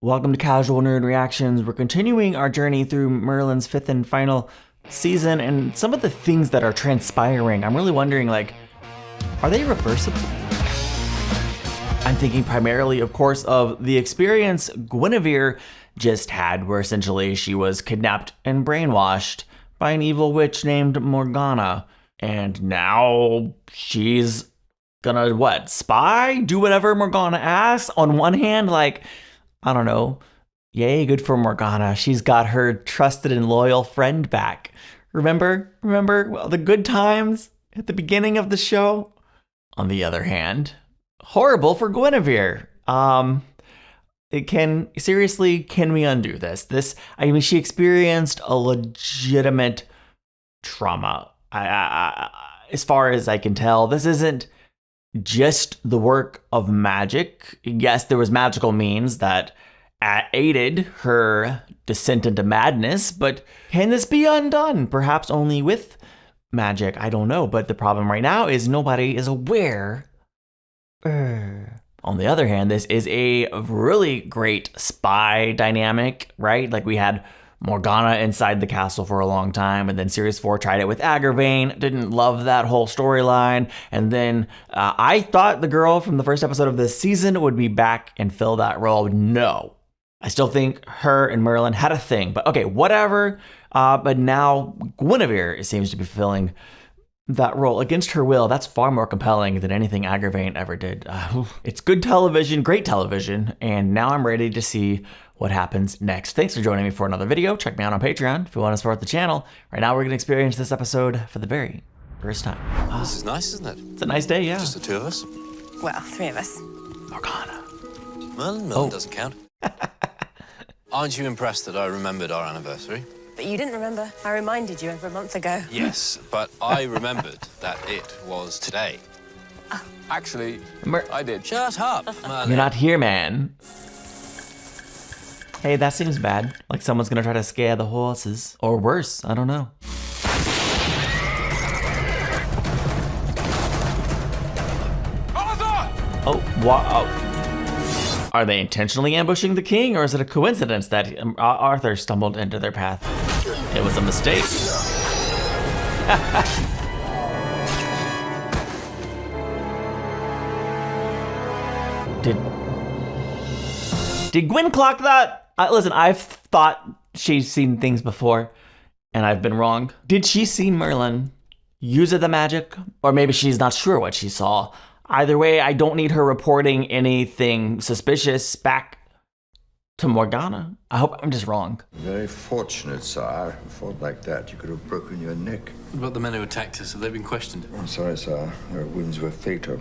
Welcome to Casual Nerd Reactions. We're continuing our journey through Merlin's fifth and final season, and some of the things that are transpiring, I'm really wondering, like, are they reversible? I'm thinking primarily, of course, of the experience Guinevere just had, where essentially she was kidnapped and brainwashed by an evil witch named Morgana, and now she's gonna, what, spy? Do whatever Morgana asks? On one hand, like, I don't know. Yay, good for Morgana. She's got her trusted and loyal friend back. Remember? Well, the good times at the beginning of the show? On the other hand, horrible for Guinevere. Can we undo this? I mean, she experienced a legitimate trauma. As far as I can tell, this isn't just the work of magic. Yes, there was magical means that aided her descent into madness, but can this be undone? Perhaps only with magic, I don't know. But the problem right now is nobody is aware. On the other hand, this is a really great spy dynamic, right? Like, we had Morgana inside the castle for a long time, and then Series 4 tried it with Agravain, didn't love that whole storyline, and then I thought the girl from the first episode of this season would be back and fill that role. No. I still think her and Merlin had a thing, but okay, whatever. But now Guinevere seems to be fulfilling that role against her will. That's far more compelling than anything Agravain ever did. It's good television, great television, and now I'm ready to see what happens next. Thanks for joining me for another video. Check me out on Patreon if you want to support the channel. Right now we're going to experience this episode for the very first time. This is nice, isn't it? It's a nice day, yeah. Just the two of us? Well, three of us. Morgana. Merlin doesn't count. Aren't you impressed that I remembered our anniversary? But you didn't remember. I reminded you over a month ago. Yes, but I remembered that it was today. Actually, I did. Shut up, Merlin. You're not here, man. Hey, that seems bad. Like someone's gonna try to scare the horses. Or worse, I don't know. Oh, wow. Are they intentionally ambushing the king, or is it a coincidence that Arthur stumbled into their path? It was a mistake. Did Gwen clock that? Listen, I've thought she's seen things before, and I've been wrong. Did she see Merlin use the magic? Or maybe she's not sure what she saw. Either way, I don't need her reporting anything suspicious back to Morgana. I hope I'm just wrong. Very fortunate, sire. A fault like that, you could have broken your neck. What about the men who attacked us? Have they been questioned? I'm sorry, sire. Their wounds were fatal.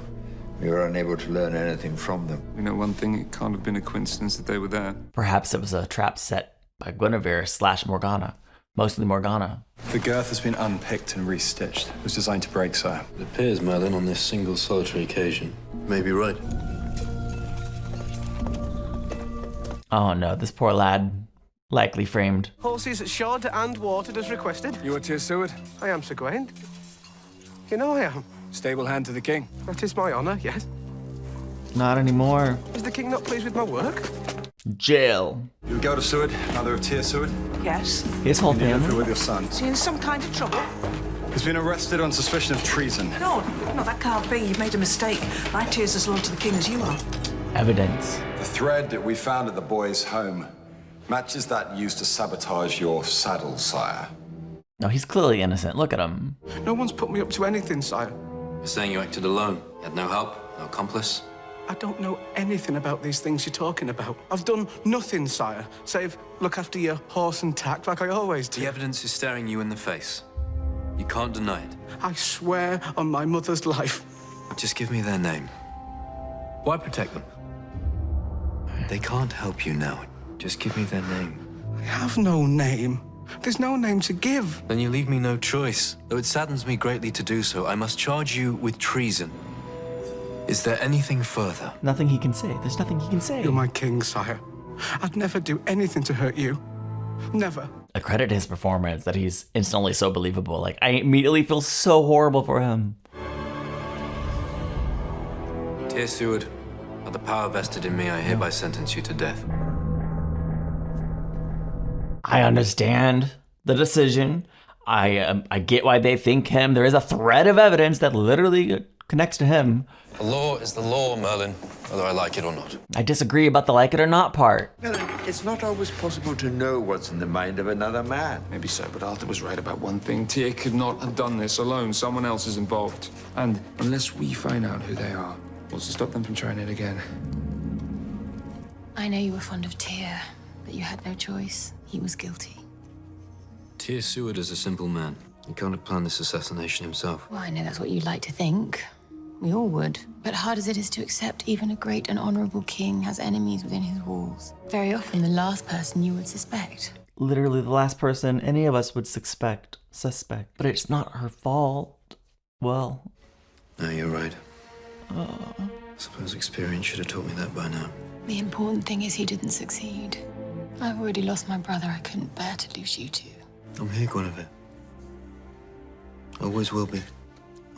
We were unable to learn anything from them. We know one thing, it can't have been a coincidence that they were there. Perhaps it was a trap set by Guinevere / Morgana. Mostly Morgana. The girth has been unpicked and restitched. It was designed to break, sire. It appears Merlin, on this single solitary occasion, may be right. Oh no, this poor lad. Likely framed. Horses shod and watered as requested. You are Tier Steward? I am, Sir Gawain. You know I am. Stable hand to the king. That is my honour, yes. Not anymore. Is the king not pleased with my work? Jail. You a Gelder Steward, mother of Tier Steward? Yes. His whole You live family. with your son. Is he in some kind of trouble? He's been arrested on suspicion of treason. No, that can't be. You've made a mistake. My tears as loyal to the king as you are. Evidence. The thread that we found at the boy's home matches that used to sabotage your saddle, sire. No, he's clearly innocent. Look at him. No one's put me up to anything, sire. You're saying you acted alone? You had no help? No accomplice? I don't know anything about these things you're talking about. I've done nothing, sire, save look after your horse and tack like I always do. The evidence is staring you in the face. You can't deny it. I swear on my mother's life. Just give me their name. Why protect them? They can't help you now. Just give me their name. I have no name. There's no name to give. Then you leave me no choice. Though it saddens me greatly to do so, I must charge you with treason. Is there anything further? Nothing he can say. There's nothing he can say. You're my king, sire. I'd never do anything to hurt you. Never. I credit his performance that he's instantly so believable. Like, I immediately feel so horrible for him. Dear Steward, by the power vested in me, I hereby sentence you to death. I understand the decision. I get why they think him. There is a thread of evidence that literally connects to him. The law is the law, Merlin, whether I like it or not. I disagree about the like it or not part. Merlin, it's not always possible to know what's in the mind of another man. Maybe so, but Arthur was right about one thing. Tyr could not have done this alone. Someone else is involved. And unless we find out who they are, what's to stop them from trying it again? I know you were fond of Tyr, but you had no choice. He was guilty. Tyr Seward is a simple man. He can't have planned this assassination himself. Well, I know that's what you'd like to think. We all would. But hard as it is to accept, even a great and honorable king has enemies within his walls. Very often the last person you would suspect. Literally the last person any of us would suspect. But it's not her fault. Well. No, you're right. I suppose experience should have taught me that by now. The important thing is he didn't succeed. I've already lost my brother. I couldn't bear to lose you two. I'm here, Guinevere. Always will be.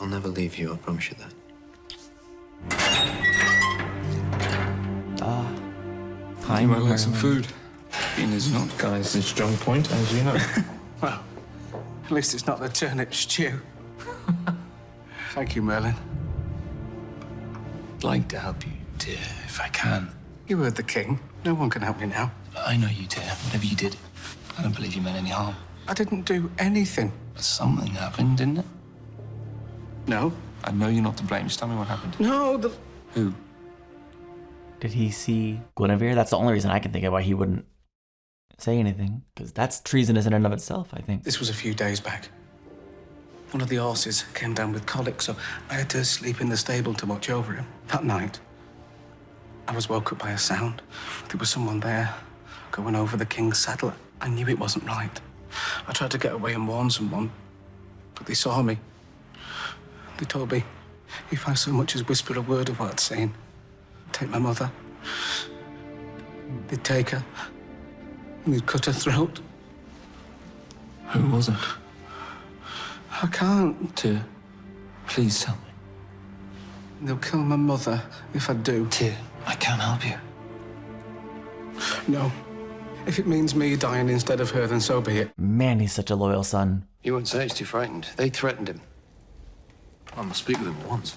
I'll never leave you, I promise you that. Hi, You might like some Merlin. food. Eating is not Guy's strong point, as you know. Well, at least it's not the turnip stew. Thank you, Merlin. I'd like to help you, Tyr, if I can. You heard the king. No one can help me now. I know you, Tyr. Whatever you did, I don't believe you meant any harm. I didn't do anything. But something happened, didn't it? No. I know you're not to blame. Just tell me what happened. No, the... Who? Did he see Guinevere? That's the only reason I can think of why he wouldn't say anything. Because that's treasonous in and of itself, I think. This was a few days back. One of the horses came down with colic, so I had to sleep in the stable to watch over him. That night, I was woke up by a sound. There was someone there going over the king's saddle. I knew it wasn't right. I tried to get away and warn someone, but they saw me. They told me if I so much as whisper a word of what I'd seen, take my mother, they'd take her and they'd cut her throat. Who was it? I can't. Tyr, please tell me. They'll kill my mother if I do. Tyr, I can't help you. No. If it means me dying instead of her, then so be it. Man, he's such a loyal son. You won't say he's too frightened. They threatened him. I must speak with him at once.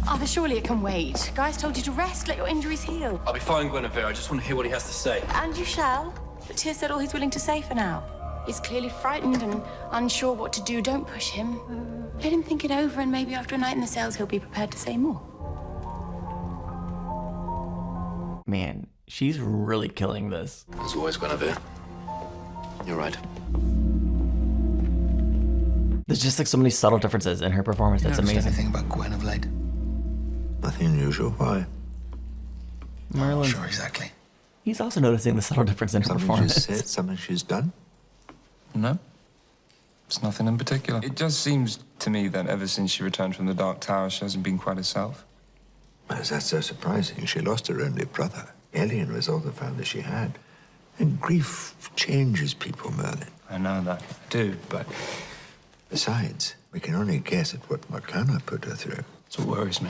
Arthur, surely it can wait. Guy's told you to rest, let your injuries heal. I'll be fine, Guinevere. I just want to hear what he has to say. And you shall. But Tyr said all he's willing to say for now. He's clearly frightened and unsure what to do. Don't push him. Let him think it over, and maybe after a night in the cells, he'll be prepared to say more. Man, she's really killing this. As always, Guinevere. You're right. There's just like so many subtle differences in her performance. That's amazing. Anything about Gwen of late? Nothing unusual. Why? Merlin. Sure, exactly. He's also noticing the subtle difference in her Something performance. she's said, something she's done? No. It's nothing in particular. It just seems to me that ever since she returned from the Dark Tower, she hasn't been quite herself. Well, is that so surprising? She lost her only brother. Alien was all the family she had. And grief changes people, Merlin. I know that. I do, but Besides, we can only guess at what Morgana put her through. That's what worries me.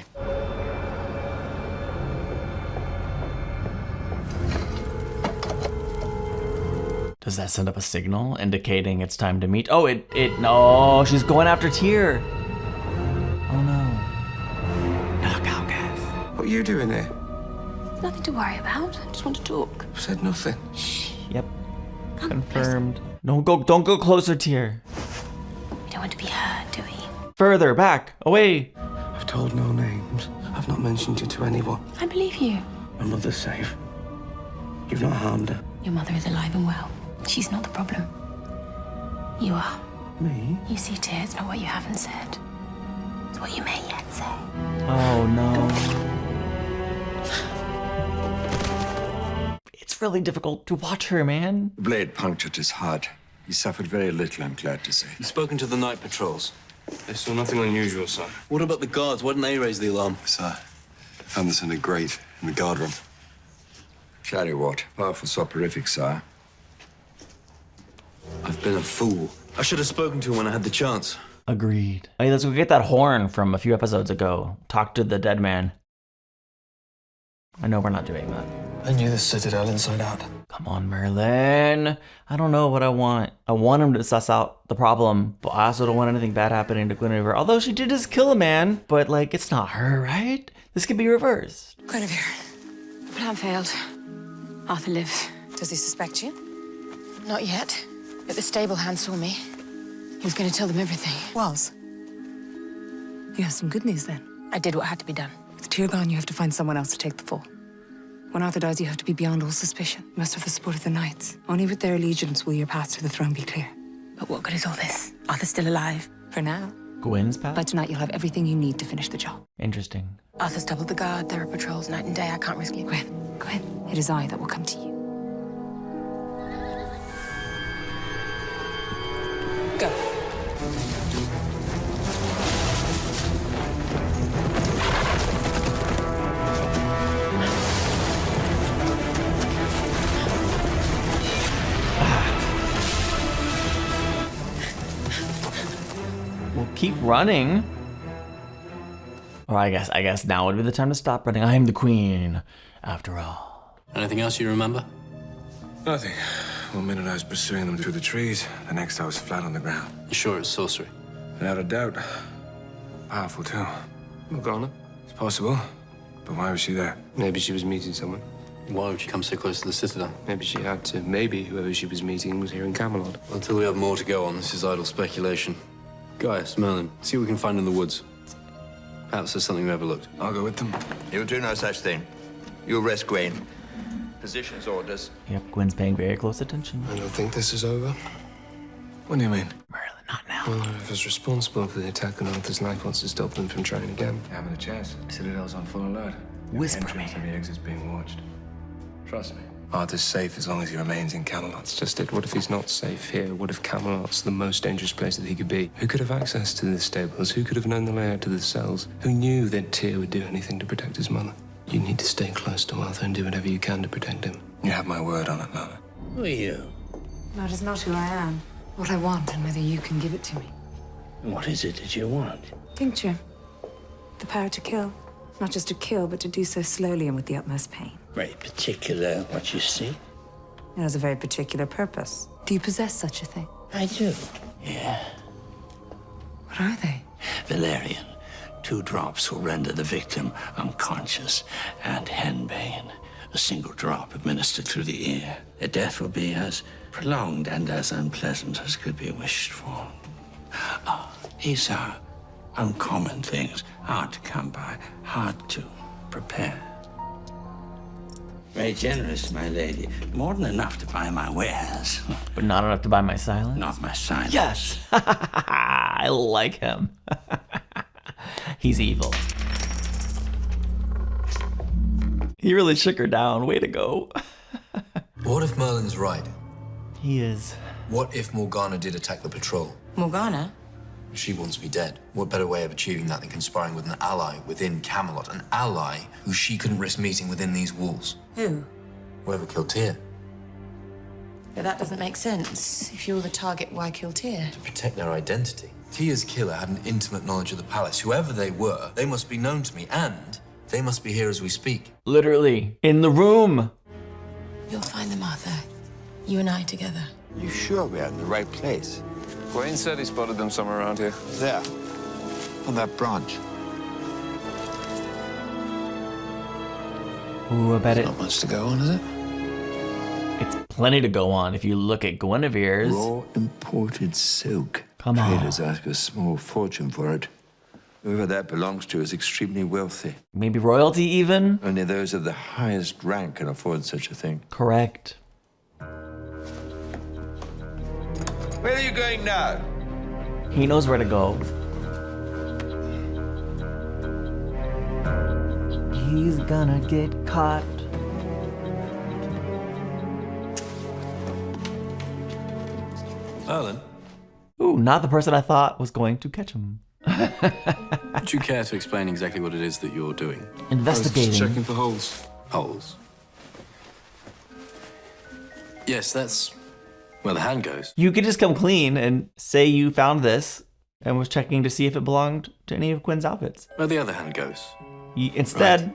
Does that send up a signal indicating it's time to meet? Oh, no, she's going after Tyr. Oh no. Knock out, guys. What are you doing here? Nothing to worry about. I just want to talk. I've said nothing. Yep, Come, confirmed. Don't go closer, Tyr. We don't want to be heard, do we? Further, back, away. I've told no names. I've not mentioned you to anyone. I believe you. My mother's safe. You've not harmed her. Your mother is alive and well. She's not the problem. You are. Me? You see, Tyr, it's not what you haven't said. It's what you may yet say. Oh no. It's really difficult to watch her, man. The blade punctured his heart. He suffered very little, I'm glad to say. You've spoken to the night patrols. They saw nothing unusual, sir. What about the guards? Why didn't they raise the alarm? Sir, found this in a grate in the guard room. Cherry what? Powerful soporific, sire. I've been a fool. I should have spoken to him when I had the chance. Agreed. Hey, let's go get that horn from a few episodes ago. Talk to the dead man. I know we're not doing that. I knew the Citadel inside out. Come on, Merlin. I don't know what I want. I want him to suss out the problem, but I also don't want anything bad happening to Guinevere. Although she did just kill a man, but like, it's not her, right? This could be reversed. Guinevere, the plan failed. Arthur lives. Does he suspect you? Not yet, but the stable hand saw me. He was going to tell them everything. Was. You have some good news then. I did what had to be done. With Tyr gone, you have to find someone else to take the fall. When Arthur dies, you have to be beyond all suspicion. You must have the support of the knights. Only with their allegiance will your path to the throne be clear. But what good is all this? Arthur's still alive. For now. Gwen's path? By tonight, you'll have everything you need to finish the job. Interesting. Arthur's doubled the guard. There are patrols night and day. I can't risk leaving. Gwen, it is I that will come to you. Go. We'll keep running. Or I guess now would be the time to stop running. I am the queen, after all. Anything else you remember? Nothing. One minute I was pursuing them through the trees, the next I was flat on the ground. You sure it's sorcery? Without a doubt. Powerful, too. Morgana? It's possible. But why was she there? Maybe she was meeting someone. Why would you come so close to the Citadel? Maybe she had to. Maybe whoever she was meeting was here in Camelot. Until we have more to go on, this is idle speculation. Gaius, Merlin, see what we can find in the woods. Perhaps there's something we overlooked. I'll go with them. You'll do no such thing. You'll rest Gwen. Position's orders. Yep, Gwen's paying very close attention. I don't think this is over. What do you mean? Merlin, not now. Well, whoever's responsible for the attack on Arthur's life wants to stop them from trying again. Having a chance. Citadel's on full alert. Whisper me. Every exit's being watched. Trust me. Arthur's safe as long as he remains in Camelot. That's just it. What if he's not safe here? What if Camelot's the most dangerous place that he could be? Who could have access to the stables? Who could have known the layout to the cells? Who knew that Tyr would do anything to protect his mother? You need to stay close to Arthur and do whatever you can to protect him. You have my word on it, Merlin. Who are you? That is not who I am. What I want and whether you can give it to me. What is it that you want? Tincture. The power to kill. Not just to kill, but to do so slowly and with the utmost pain. Very particular what you see. It has a very particular purpose. Do you possess such a thing? I do. Yeah. What are they? Valerian. 2 drops will render the victim unconscious, and henbane. A single drop administered through the ear. The death will be as prolonged and as unpleasant as could be wished for. These are uncommon things, hard to come by, hard to prepare. Very generous, my lady. More than enough to buy my wares. But not enough to buy my silence? Not my silence. Yes! I like him. He's evil. He really shook her down. Way to go. What if Merlin's right? He is. What if Morgana did attack the patrol? Morgana? She wants me dead. What better way of achieving that than conspiring with an ally within Camelot? An ally who she couldn't risk meeting within these walls? Who? Whoever killed Tyr. But that doesn't make sense. If you're the target, why kill Tyr? To protect their identity. Tyr's killer had an intimate knowledge of the palace. Whoever they were, they must be known to me, and they must be here as we speak. Literally, in the room. You'll find them, Arthur. You and I together. You sure we're in the right place? Wayne said he spotted them somewhere around here. There. On that branch. Ooh, I bet Not much to go on, is it? it's plenty to go on if you look at Guinevere's. Raw imported silk. Come on. Traders ask a small fortune for it. Whoever that belongs to is extremely wealthy. Maybe royalty even? Only those of the highest rank can afford such a thing. Correct. Where are you going now? He knows where to go. He's gonna get caught. Merlin, Ooh, not the person I thought was going to catch him. would you care to explain exactly what it is that you're doing? Investigating. Checking for holes. Holes? Yes, that's where the hand goes. You could just come clean and say you found this and was checking to see if it belonged to any of Gwen's outfits. Where the other hand goes. Instead,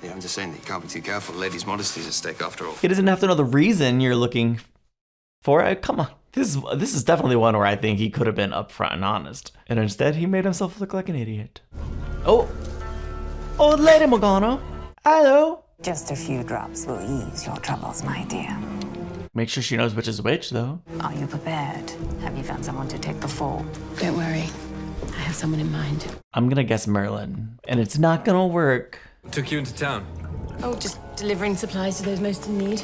Yeah, I'm just saying that you can't be too careful. Ladies' modesty is at stake after all. He doesn't have to know the reason you're looking for it. Come on. This is definitely one where I think he could have been upfront and honest. And instead, he made himself look like an idiot. Oh. Oh, Lady Morgana. Hello. Just a few drops will ease your troubles, my dear. Make sure she knows which is which, though. Are you prepared? Have you found someone to take the fall? Don't worry. I have someone in mind. I'm gonna guess Merlin. And it's not gonna work. What took you into town? Oh, just delivering supplies to those most in need.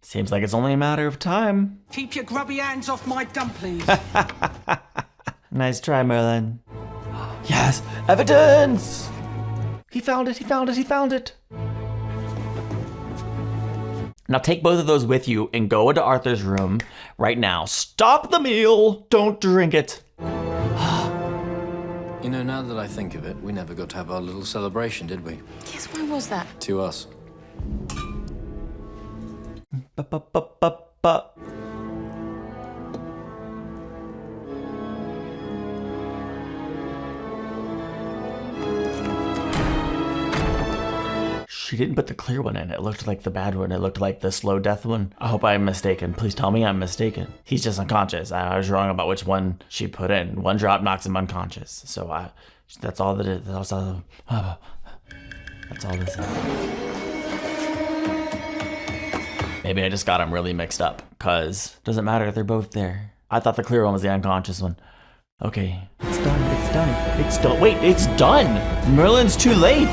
Seems like it's only a matter of time. Keep your grubby hands off my dumplings. Nice try, Merlin. Yes, evidence! He found it, he found it, he found it. Now take both of those with you and go into Arthur's room right now. Stop the meal, don't drink it. You know, now that I think of it, we never got to have our little celebration, did we? Yes, why was that? To us. Ba-ba-ba-ba-ba. She didn't put the clear one in. It looked like the bad one. It looked like the slow death one. I hope I'm mistaken. Please tell me I'm mistaken. He's just unconscious. I was wrong about which one she put in. One drop knocks him unconscious. So that's all that is. That's all this is. Maybe I just got them really mixed up, because it doesn't matter, they're both there. I thought the clear one was the unconscious one. Okay, it's done, it's done, it's done. Wait, it's done! Merlin's too late!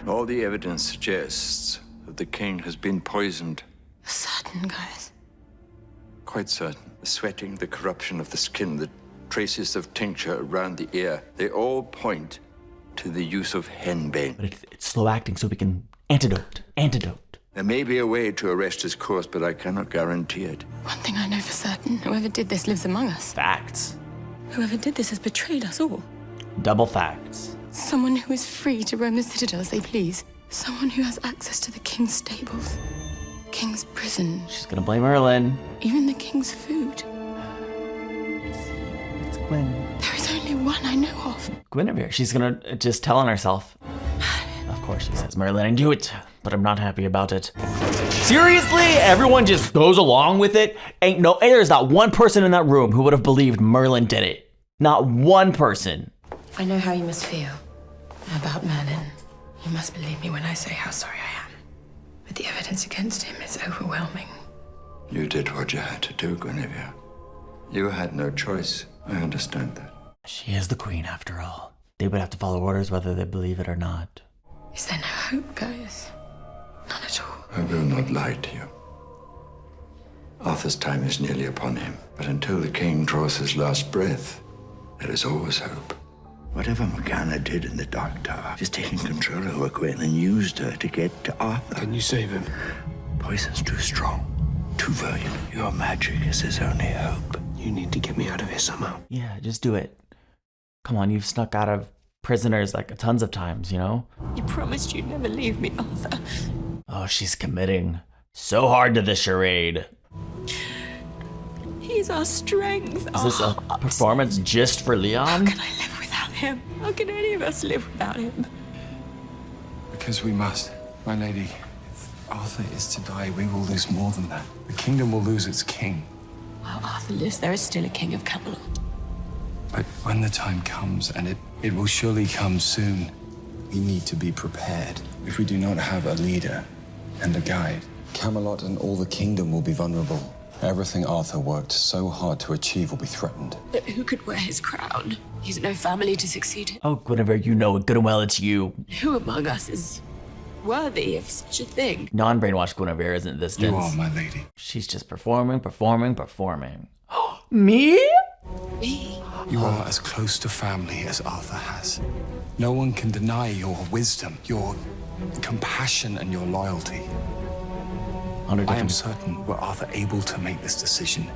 All the evidence suggests that the king has been poisoned. Certain, guys. Quite certain. The sweating, the corruption of the skin, the traces of tincture around the ear, they all point to the use of henbane. But it's slow acting, so we can antidote. There may be a way to arrest his course, but I cannot guarantee it. One thing I know for certain, whoever did this lives among us. Facts. Whoever did this has betrayed us all. Double facts. Someone who is free to roam the citadel as they please. Someone who has access to the king's stables, king's prison. She's gonna blame Merlin. Even the king's food. It's Gwen. There is only one I know of. Guinevere. She's gonna just tell on herself. Of course she says, Merlin, I knew it, but I'm not happy about it. Seriously? Everyone just goes along with it? There's not one person in that room who would have believed Merlin did it. Not one person. I know how you must feel about Merlin. You must believe me when I say how sorry I am. But the evidence against him is overwhelming. You did what you had to do, Guinevere. You had no choice. I understand that. She is the queen, after all. They would have to follow orders whether they believe it or not. Is there no hope, guys? None at all. I will not lie to you. Arthur's time is nearly upon him, but until the king draws his last breath, there is always hope. Whatever Morgana did in the Dark Tower, she's taken control over Gwen and used her to get to Arthur. Can you save him? Poison's too strong, too virulent. Your magic is his only hope. You need to get me out of here somehow. Yeah, just do it. Come on, you've snuck out of prisoners like tons of times, you know? You promised you'd never leave me, Arthur. Oh, she's committing so hard to this charade. He's our strength. Is this a performance just for Leon? How can I live without him? How can any of us live without him? Because we must. My lady, if Arthur is to die, we will lose more than that. The kingdom will lose its king. While Arthur lives, there is still a king of Camelot. But when the time comes, and it will surely come soon, we need to be prepared. If we do not have a leader and a guide, Camelot and all the kingdom will be vulnerable. Everything Arthur worked so hard to achieve will be threatened. But who could wear his crown? He's no family to succeed him. Oh, Guinevere, you know it good and well it's you. Who among us is worthy of such a thing? Non-brainwashed Guinevere isn't this You dense. are my lady. She's just performing. Me? Me? You are as close to family as Arthur has. No one can deny your wisdom, your compassion, and your loyalty. I am certain were Arthur able to make this decision,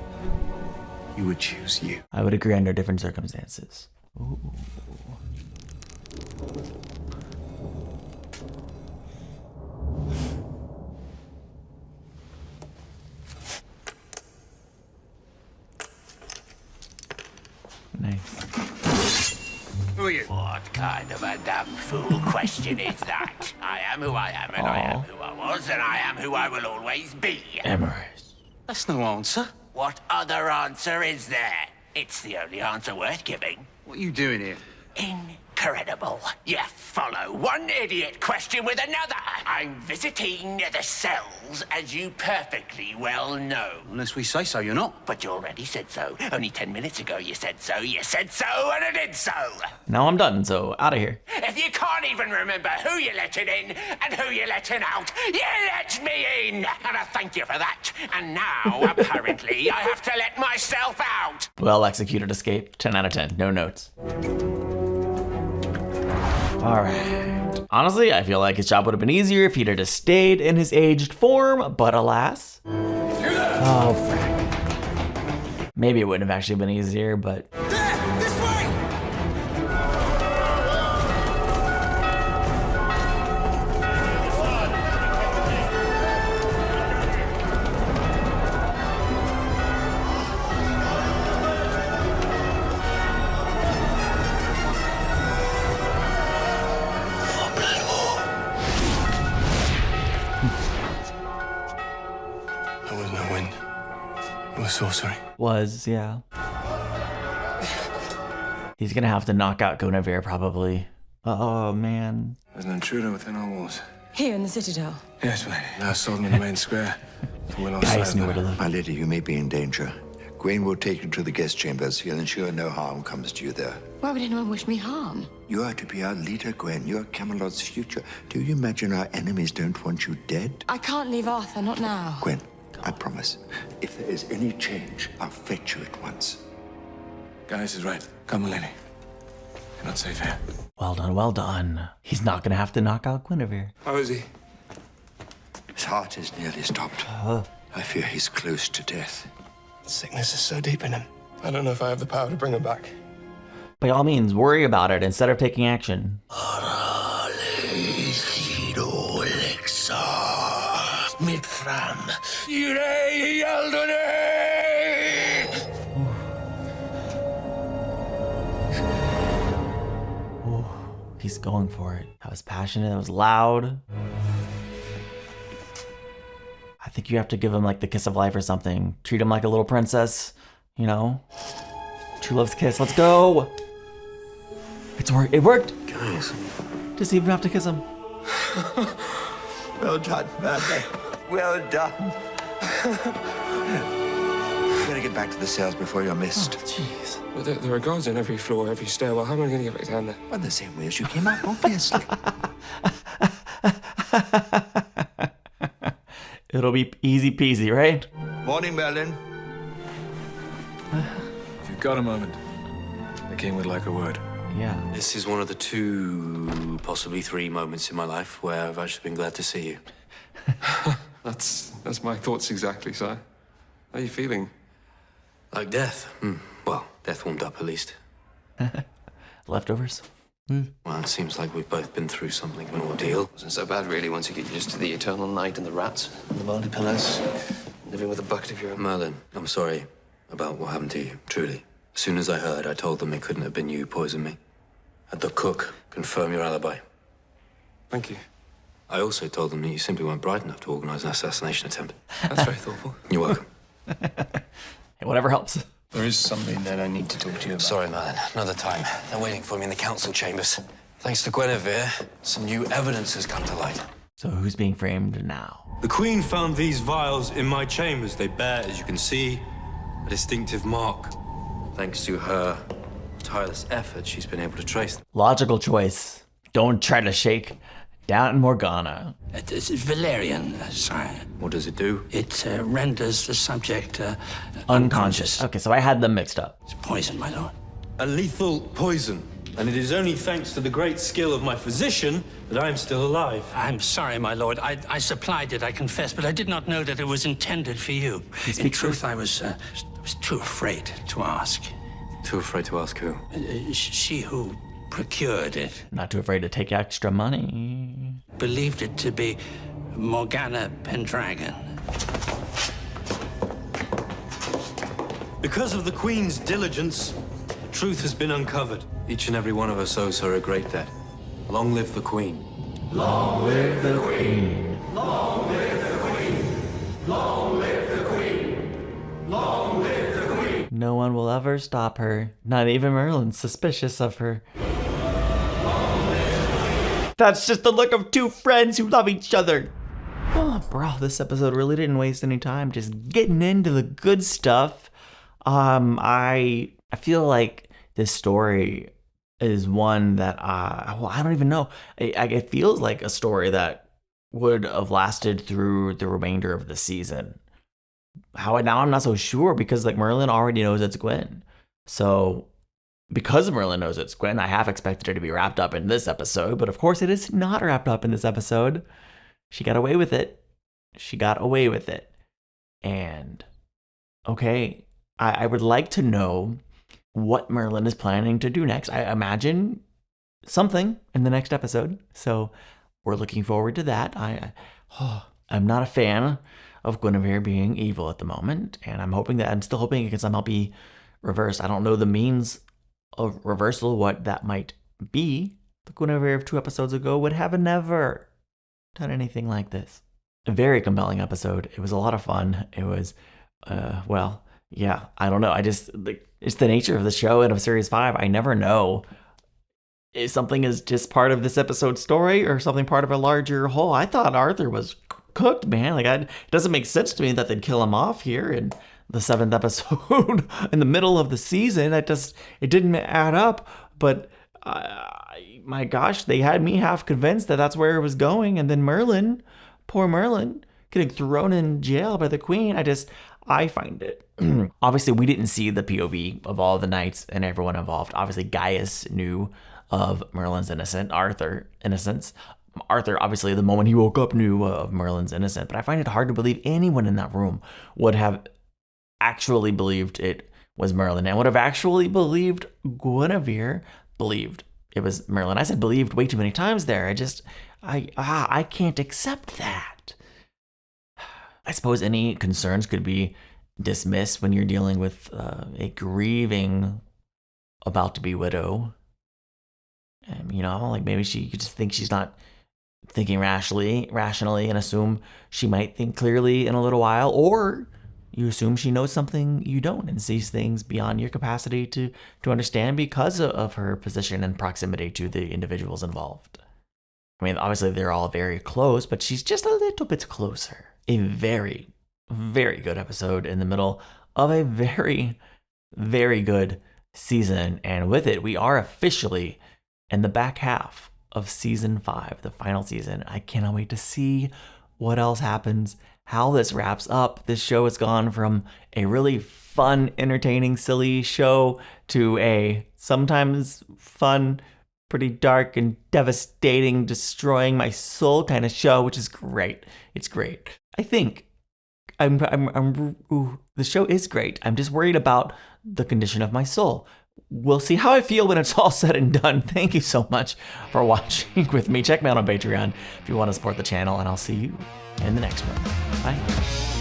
he would choose you. I would agree under different circumstances. Ooh. Nice. Who are you? What kind of a dumb fool question is that? I am who I am, and I am who I was, and I am who I will always be. Emerus. That's no answer. What other answer is there? It's the only answer worth giving. What are you doing here? Incredible. You follow one idiot question with another. I'm visiting the cells, as you perfectly well know. Unless we say so, you're not. But you already said so. Only 10 minutes ago you said so, and I did so. Now I'm done, so out of here. If you can't even remember who you're letting in and who you're letting out, you let me in! And I thank you for that. And now, apparently, I have to let myself out. Well executed escape. 10 out of 10. No notes. Alright. Honestly, I feel like his job would have been easier if he'd have just stayed in his aged form, but alas. Oh, frack. Maybe it wouldn't have actually been easier, but... There! This way! There was no wind. It was sorcery. Was, yeah. He's gonna have to knock out Guinevere, probably. Oh, man. There's an intruder within our walls. Here in the Citadel. Yes, lady. I saw them in the main square. Well Guys knew where to look. My lady, you may be in danger. Gwen will take you to the guest chambers. He'll ensure no harm comes to you there. Why would anyone wish me harm? You are to be our leader, Gwen. You are Camelot's future. Do you imagine our enemies don't want you dead? I can't leave Arthur, not now. Gwen, I promise. If there is any change, I'll fetch you at once. Gaius is right. Come, lady. You're not safe here. Well done, well done. He's not gonna have to knock out Guinevere. How is he? His heart is nearly stopped. I fear he's close to death. Sickness is so deep in him. I don't know if I have the power to bring him back. By all means, worry about it instead of taking action. Ooh, he's going for it. That was passionate, that was loud. I think you have to give him like the kiss of life or something. Treat him like a little princess, you know? True love's kiss, let's go! It worked! Guys. Does he even have to kiss him? Well done, Merlin. Well done. Better get back to the cells before you're missed. Jeez. Well, there are guards on every floor, every stairwell. How am I going to get back down there? Well, the same way as you came up, obviously. It'll be easy peasy, right? Morning, Merlin. If you've got a moment, the king would like a word. Yeah. This is one of the 2, possibly 3 moments in my life where I've actually been glad to see you. That's my thoughts exactly, sire. How are you feeling? Like death. Well, death warmed up at least. Leftovers. Well, it seems like we've both been through something of an ordeal. Wasn't so bad, really, once you get used to the eternal night and the rats and the moldy pillows, living with a bucket of your own. Merlin, I'm sorry about what happened to you, truly. As soon as I heard, I told them it couldn't have been you who poisoned me. Had the cook confirm your alibi. Thank you. I also told them that you simply weren't bright enough to organize an assassination attempt. That's very thoughtful. You're welcome. Hey, whatever helps. There is something that I need to talk to you about. Sorry, Merlin. Another time. They're waiting for me in the council chambers. Thanks to Guinevere, some new evidence has come to light. So who's being framed now? The Queen found these vials in my chambers. They bear, as you can see, a distinctive mark. Thanks to her tireless effort, she's been able to trace them. Logical choice. Don't try to shake Down Morgana. This is Valerian, sire. What does it do? It renders the subject Unconscious. Okay, so I had them mixed up. It's poison, my lord. A lethal poison. And it is only thanks to the great skill of my physician that I am still alive. I'm sorry, my lord. I supplied it, I confess, but I did not know that it was intended for you. In truth, I was too afraid to ask. Too afraid to ask who? She who procured it. Not too afraid to take extra money. Believed it to be Morgana Pendragon. Because of the Queen's diligence, truth has been uncovered. Each and every one of us owes her a great debt. Long live the Queen. Long live the Queen. Long live the Queen! Long live the Queen! Long live the Queen! No one will ever stop her. Not even Merlin's suspicious of her. That's just the look of two friends who love each other. Oh, bro, this episode really didn't waste any time just getting into the good stuff. I feel like this story is one that well, I don't even know. It feels like a story that would have lasted through the remainder of the season. Now I'm not so sure, because like Merlin already knows it's Gwen. So because Merlin knows it's Gwen, I half expected her to be wrapped up in this episode, but of course it is not wrapped up in this episode. She got away with it. She got away with it. And okay, I would like to know what Merlin is planning to do next. I imagine something in the next episode. So we're looking forward to that. I'm not a fan of Guinevere being evil at the moment, and I'm still hoping it can somehow be reversed. I don't know the means of reversal, what that might be. The Guinevere of 2 episodes ago would have never done anything like this. A very compelling episode. It was a lot of fun. It was, well, yeah, I don't know. It's the nature of the show and of Series 5. I never know if something is just part of this episode's story or something part of a larger whole. I thought Arthur was cooked, man. It doesn't make sense to me that they'd kill him off here in the 7th episode in the middle of the season. It didn't add up, but my gosh, they had me half convinced that that's where it was going. And then Merlin, poor Merlin, getting thrown in jail by the Queen. I find it. Obviously, we didn't see the POV of all the knights and everyone involved. Obviously, Gaius knew of Merlin's innocence. Arthur, obviously, the moment he woke up, knew of Merlin's innocence. But I find it hard to believe anyone in that room would have actually believed it was Merlin, and would have actually believed Guinevere believed it was Merlin. I said believed way too many times there. I can't accept that. I suppose any concerns could be dismissed when you're dealing with a grieving, about to be widow. Like maybe she could just think she's not thinking rationally and assume she might think clearly in a little while, or you assume she knows something you don't and sees things beyond your capacity to understand because of her position and proximity to the individuals involved. I mean, obviously they're all very close, but she's just a little bit closer. A very, very good episode in the middle of a very, very good season. And with it, we are officially in the back half of season 5, the final season. I cannot wait to see what else happens, how this wraps up. This show has gone from a really fun, entertaining, silly show to a sometimes fun, pretty dark and devastating, destroying my soul kind of show, which is great. It's great. I think the show is great. I'm just worried about the condition of my soul. We'll see how I feel when it's all said and done. Thank you so much for watching with me. Check me out on Patreon if you want to support the channel, and I'll see you in the next one. Bye.